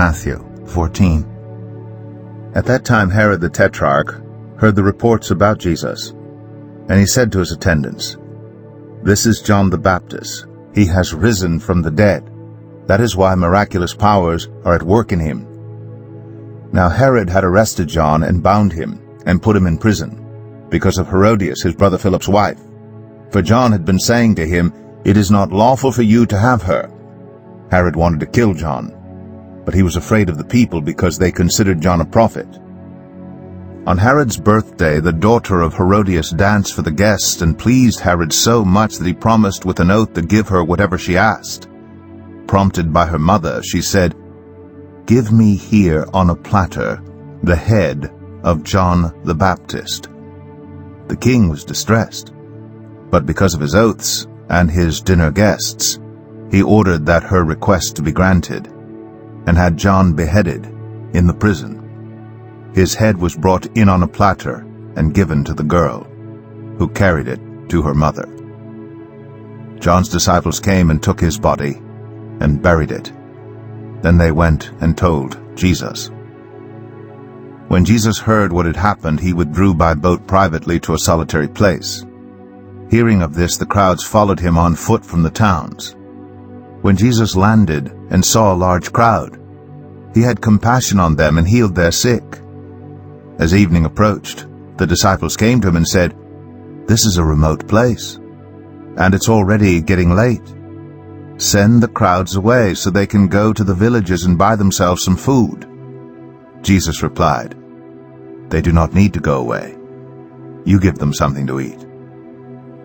Matthew 14. At that time Herod the Tetrarch heard the reports about Jesus, and he said to his attendants, "This is John the Baptist. He has risen from the dead. That is why miraculous powers are at work in him." Now Herod had arrested John and bound him and put him in prison, because of Herodias, his brother Philip's wife. For John had been saying to him, "It is not lawful for you to have her." Herod wanted to kill John, but he was afraid of the people because they considered John a prophet. On Herod's birthday, the daughter of Herodias danced for the guests and pleased Herod so much that he promised with an oath to give her whatever she asked. Prompted by her mother, she said, "Give me here on a platter the head of John the Baptist." The king was distressed, but because of his oaths and his dinner guests, he ordered that her request to be granted, and had John beheaded in the prison. His head was brought in on a platter and given to the girl, who carried it to her mother. John's disciples came and took his body and buried it. Then they went and told Jesus. When Jesus heard what had happened, he withdrew by boat privately to a solitary place. Hearing of this, the crowds followed him on foot from the towns. When Jesus landed and saw a large crowd, he had compassion on them and healed their sick. As evening approached, the disciples came to him and said, "This is a remote place, and it's already getting late. Send the crowds away so they can go to the villages and buy themselves some food." Jesus replied, "They do not need to go away. You give them something to eat."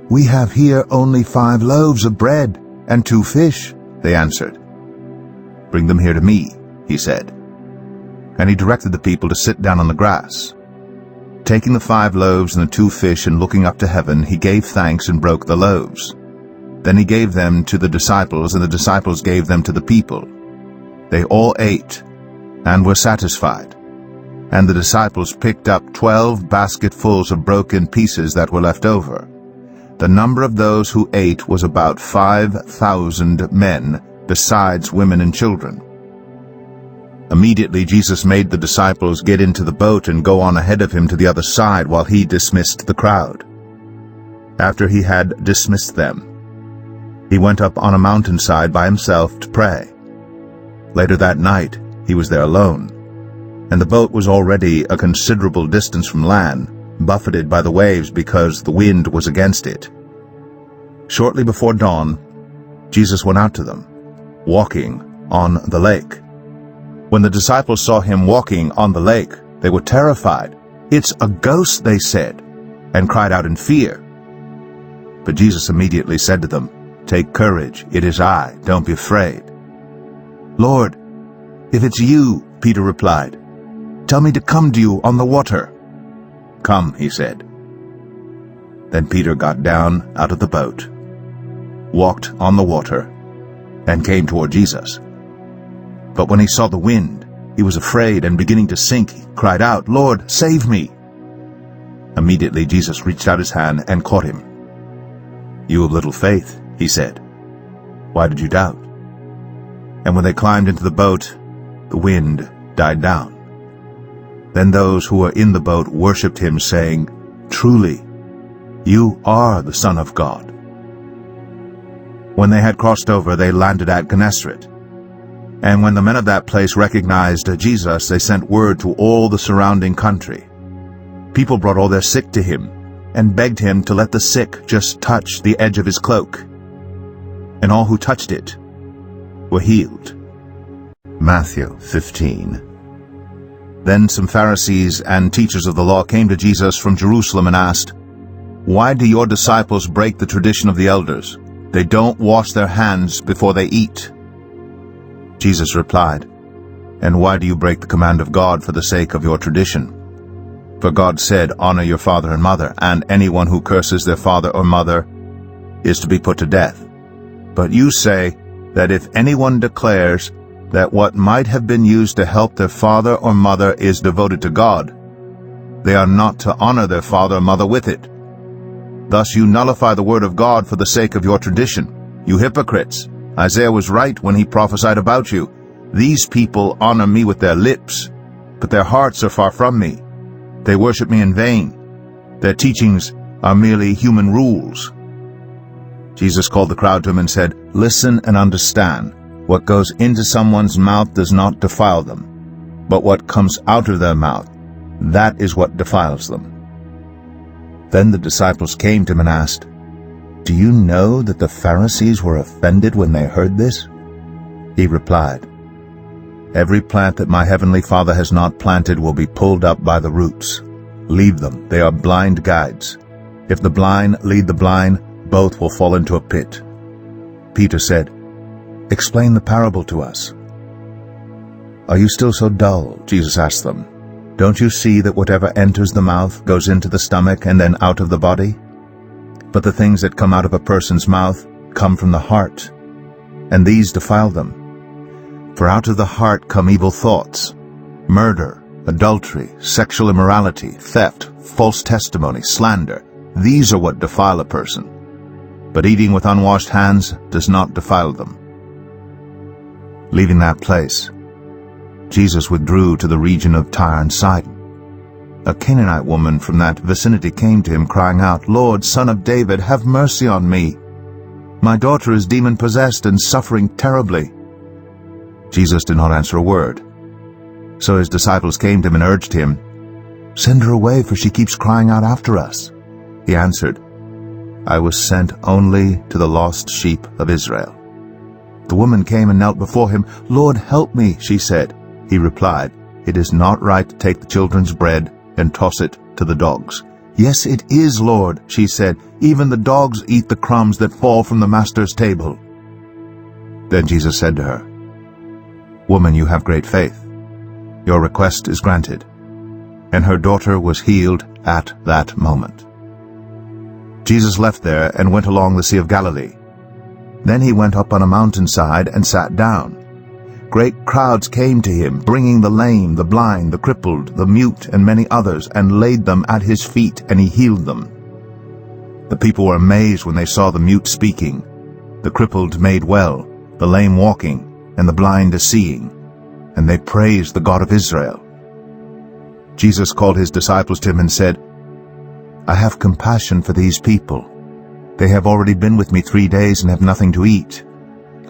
"We have here only 5 loaves of bread and 2 fish," they answered. "Bring them here to me," he said. And he directed the people to sit down on the grass. Taking the 5 loaves and the 2 fish and looking up to heaven, he gave thanks and broke the loaves. Then he gave them to the disciples, and the disciples gave them to the people. They all ate and were satisfied. And the disciples picked up 12 basketfuls of broken pieces that were left over. The number of those who ate was about 5,000 men, besides women and children. Immediately Jesus made the disciples get into the boat and go on ahead of him to the other side while he dismissed the crowd. After he had dismissed them, he went up on a mountainside by himself to pray. Later that night he was there alone, and the boat was already a considerable distance from land, buffeted by the waves because the wind was against it. Shortly before dawn, Jesus went out to them, walking on the lake. When the disciples saw him walking on the lake, they were terrified. "It's a ghost," they said, and cried out in fear. But Jesus immediately said to them, "Take courage, it is I, don't be afraid." "Lord, if it's you," Peter replied, "tell me to come to you on the water." "Come," he said. Then Peter got down out of the boat, walked on the water, and came toward Jesus. But when he saw the wind, he was afraid, and beginning to sink, he cried out, "Lord, save me!" Immediately Jesus reached out his hand and caught him. "You of little faith," he said, "why did you doubt?" And when they climbed into the boat, the wind died down. Then those who were in the boat worshipped him, saying, "Truly, you are the Son of God." When they had crossed over, they landed at Gennesaret. And when the men of that place recognized Jesus, they sent word to all the surrounding country. People brought all their sick to him, and begged him to let the sick just touch the edge of his cloak. And all who touched it were healed. Matthew 15. Then some Pharisees and teachers of the law came to Jesus from Jerusalem and asked, "Why do your disciples break the tradition of the elders? They don't wash their hands before they eat." Jesus replied, "And why do you break the command of God for the sake of your tradition? For God said, 'Honor your father and mother,' and anyone who curses their father or mother is to be put to death. But you say that if anyone declares that what might have been used to help their father or mother is devoted to God, they are not to honor their father or mother with it. Thus you nullify the word of God for the sake of your tradition. You hypocrites! Isaiah was right when he prophesied about you. "These people honor me with their lips, but their hearts are far from me. They worship me in vain. Their teachings are merely human rules." Jesus called the crowd to him and said, "Listen and understand. What goes into someone's mouth does not defile them, but what comes out of their mouth, that is what defiles them." Then the disciples came to him and asked, "Do you know that the Pharisees were offended when they heard this?" He replied, "Every plant that my heavenly Father has not planted will be pulled up by the roots. Leave them, they are blind guides. If the blind lead the blind, both will fall into a pit." Peter said, "Explain the parable to us." "Are you still so dull?" Jesus asked them. "Don't you see that whatever enters the mouth goes into the stomach and then out of the body? But the things that come out of a person's mouth come from the heart, and these defile them. For out of the heart come evil thoughts, murder, adultery, sexual immorality, theft, false testimony, slander. These are what defile a person. But eating with unwashed hands does not defile them." Leaving that place, Jesus withdrew to the region of Tyre and Sidon. A Canaanite woman from that vicinity came to him, crying out, "Lord, Son of David, have mercy on me. My daughter is demon-possessed and suffering terribly." Jesus did not answer a word. So his disciples came to him and urged him, "Send her away, for she keeps crying out after us." He answered, "I was sent only to the lost sheep of Israel." The woman came and knelt before him. "Lord, help me," she said. He replied, "It is not right to take the children's bread and toss it to the dogs." "Yes, it is, Lord," she said. "Even the dogs eat the crumbs that fall from the master's table." Then Jesus said to her, "Woman, you have great faith. Your request is granted." And her daughter was healed at that moment. Jesus left there and went along the Sea of Galilee. Then he went up on a mountainside and sat down. Great crowds came to him, bringing the lame, the blind, the crippled, the mute, and many others, and laid them at his feet, and he healed them. The people were amazed when they saw the mute speaking, the crippled made well, the lame walking, and the blind seeing, and they praised the God of Israel. Jesus called his disciples to him and said, "I have compassion for these people. They have already been with me 3 days and have nothing to eat.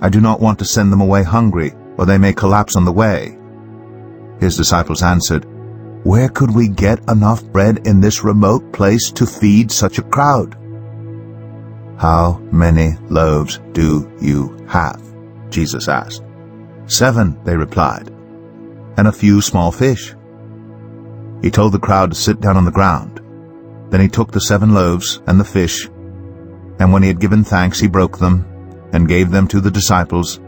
I do not want to send them away hungry, or they may collapse on the way." His disciples answered, "Where could we get enough bread in this remote place to feed such a crowd?" "How many loaves do you have?" Jesus asked. "7," they replied, "and a few small fish." He told the crowd to sit down on the ground. Then he took the 7 loaves and the fish, and when he had given thanks, he broke them and gave them to the disciples,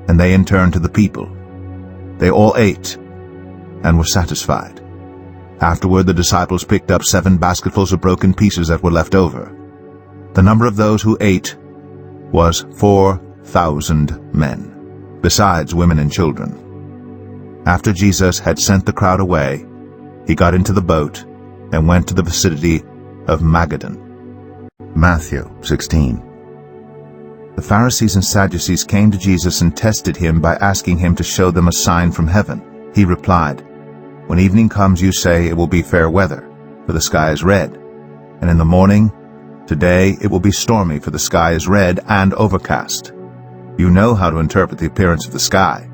and they in turn to the people. They all ate and were satisfied. Afterward the disciples picked up 7 basketfuls of broken pieces that were left over. The number of those who ate was 4,000 men, besides women and children. After Jesus had sent the crowd away, he got into the boat and went to the vicinity of Magadan. Matthew 16. The Pharisees and Sadducees came to Jesus and tested him by asking him to show them a sign from heaven. He replied, "When evening comes, you say it will be fair weather, for the sky is red. And in the morning, today it will be stormy, for the sky is red and overcast. You know how to interpret the appearance of the sky,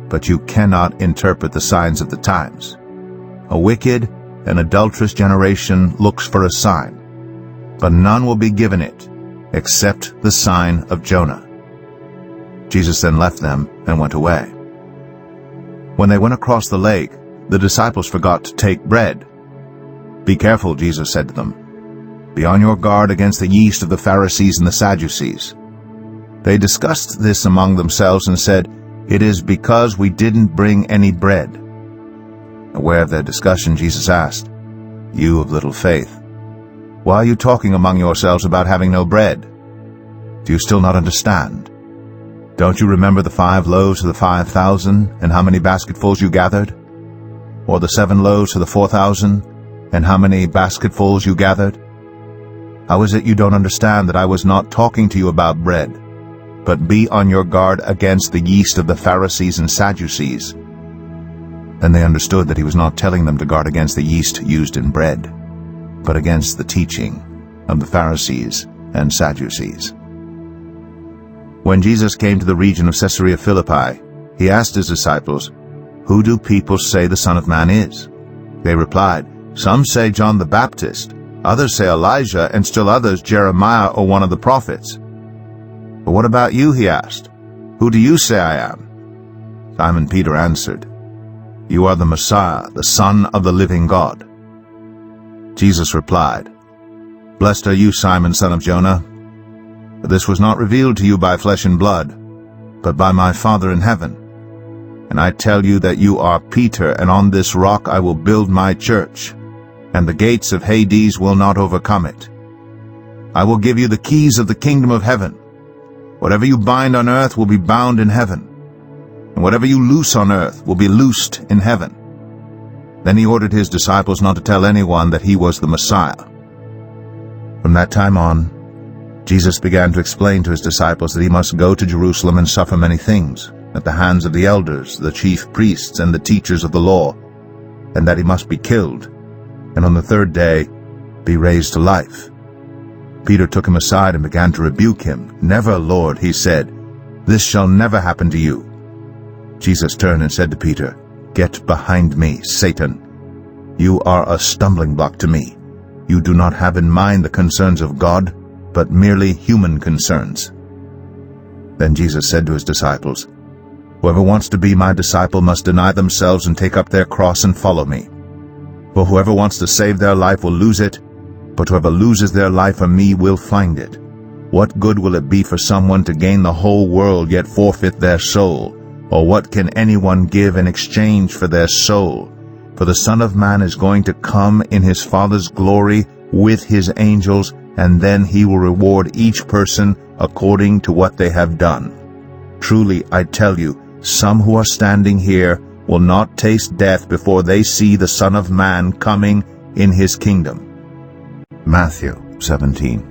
but you cannot interpret the signs of the times. A wicked and adulterous generation looks for a sign, but none will be given it except the sign of Jonah." Jesus then left them and went away. When they went across the lake, the disciples forgot to take bread. "Be careful," Jesus said to them. "Be on your guard against the yeast of the Pharisees and the Sadducees." They discussed this among themselves and said, "It is because we didn't bring any bread." Aware of their discussion, Jesus asked, "You of little faith, why are you talking among yourselves about having no bread? Do you still not understand? Don't you remember the 5 loaves of the 5,000, and how many basketfuls you gathered? Or the 7 loaves of the 4,000, and how many basketfuls you gathered? How is it you don't understand that I was not talking to you about bread? but be on your guard against the yeast of the Pharisees and Sadducees." Then they understood that he was not telling them to guard against the yeast used in bread, but against the teaching of the Pharisees and Sadducees. When Jesus came to the region of Caesarea Philippi, he asked his disciples, "Who do people say the Son of Man is?" They replied, "Some say John the Baptist, others say Elijah, and still others Jeremiah or one of the prophets." "But what about you?" he asked. "Who do you say I am?" Simon Peter answered, "You are the Messiah, the Son of the living God." Jesus replied, "Blessed are you, Simon, son of Jonah, for this was not revealed to you by flesh and blood, but by my Father in heaven. And I tell you that you are Peter, and on this rock I will build my church, and the gates of Hades will not overcome it. I will give you the keys of the kingdom of heaven. Whatever you bind on earth will be bound in heaven, and whatever you loose on earth will be loosed in heaven." Then he ordered his disciples not to tell anyone that he was the Messiah. From that time on, Jesus began to explain to his disciples that he must go to Jerusalem and suffer many things at the hands of the elders, the chief priests, and the teachers of the law, and that he must be killed, and on the third day be raised to life. Peter took him aside and began to rebuke him. "Never, Lord," he said, "this shall never happen to you." Jesus turned and said to Peter, "Get behind me, Satan. You are a stumbling block to me. You do not have in mind the concerns of God, but merely human concerns." Then Jesus said to his disciples, "Whoever wants to be my disciple must deny themselves and take up their cross and follow me. For whoever wants to save their life will lose it, but whoever loses their life for me will find it. What good will it be for someone to gain the whole world yet forfeit their soul? Or what can anyone give in exchange for their soul? For the Son of Man is going to come in his Father's glory with his angels, and then he will reward each person according to what they have done. Truly, I tell you, some who are standing here will not taste death before they see the Son of Man coming in his kingdom." Matthew 17.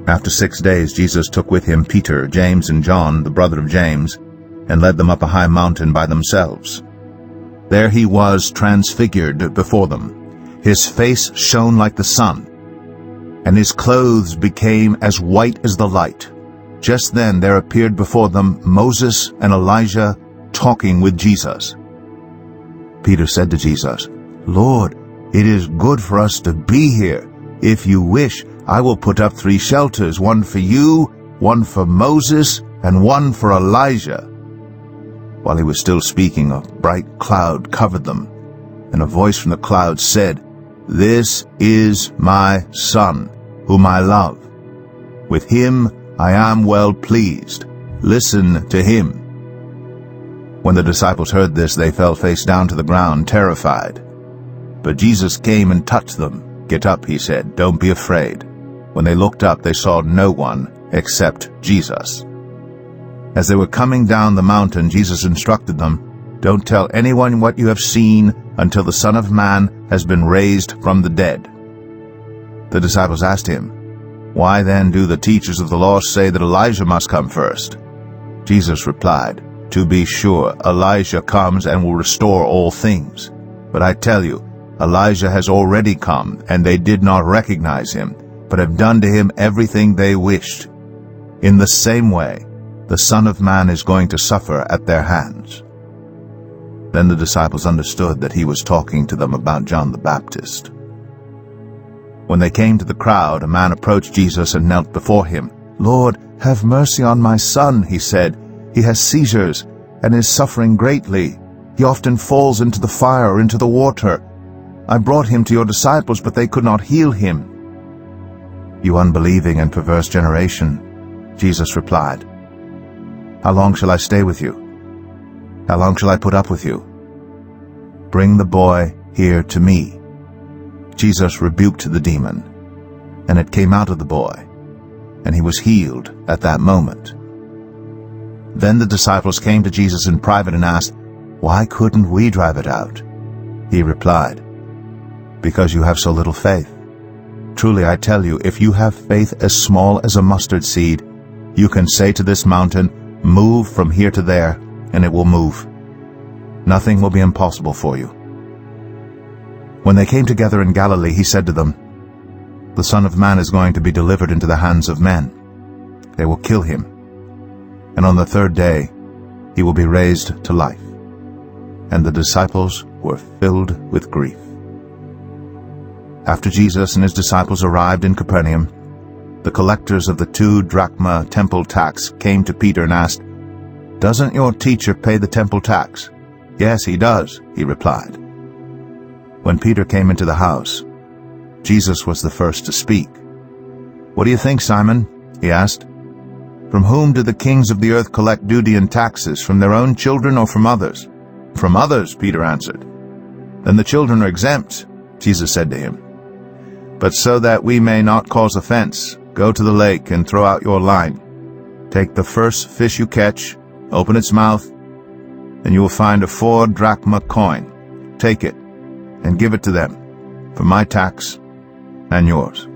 After 6 days Jesus took with him Peter, James, and John, the brother of James, and led them up a high mountain by themselves. There he was transfigured before them. His face shone like the sun, and his clothes became as white as the light. Just then there appeared before them Moses and Elijah talking with Jesus. Peter said to Jesus, "Lord, it is good for us to be here. If you wish, I will put up 3 shelters, one for you, one for Moses, and one for Elijah." While he was still speaking, a bright cloud covered them, and a voice from the cloud said, "This is my Son, whom I love. With him I am well pleased. Listen to him." When the disciples heard this, they fell face down to the ground, terrified. But Jesus came and touched them. "Get up," he said. "Don't be afraid." When they looked up, they saw no one except Jesus. As they were coming down the mountain, Jesus instructed them, "Don't tell anyone what you have seen until the Son of Man has been raised from the dead." The disciples asked him, "Why then do the teachers of the law say that Elijah must come first?" Jesus replied, "To be sure, Elijah comes and will restore all things. But I tell you, Elijah has already come, and they did not recognize him, but have done to him everything they wished. In the same way, the Son of Man is going to suffer at their hands." Then the disciples understood that he was talking to them about John the Baptist. When they came to the crowd, a man approached Jesus and knelt before him. "Lord, have mercy on my son," he said. "He has seizures and is suffering greatly. He often falls into the fire or into the water. I brought him to your disciples, but they could not heal him." "You unbelieving and perverse generation," Jesus replied, "how long shall I stay with you? How long shall I put up with you? Bring the boy here to me." Jesus rebuked the demon, and it came out of the boy, and he was healed at that moment. Then the disciples came to Jesus in private and asked, "Why couldn't we drive it out?" He replied, "Because you have so little faith. Truly I tell you, if you have faith as small as a mustard seed, You can say to this mountain, 'Move from here to there,' and it will move. Nothing will be impossible for you." When they came together in Galilee, he said to them, "The Son of Man is going to be delivered into the hands of men. They will kill him, and on the third day he will be raised to life." And the disciples were filled with grief. After Jesus and his disciples arrived in Capernaum, the collectors of the 2 drachma temple tax came to Peter and asked, "Doesn't your teacher pay the temple tax?" "Yes, he does," he replied. When Peter came into the house, Jesus was the first to speak. "What do you think, Simon?" he asked. "From whom do the kings of the earth collect duty and taxes, from their own children or from others?" "From others," Peter answered. "Then the children are exempt," Jesus said to him. "But so that we may not cause offense, go to the lake and throw out your line. Take the first fish you catch, open its mouth, and you will find a 4 drachma coin. Take it and give it to them for my tax and yours."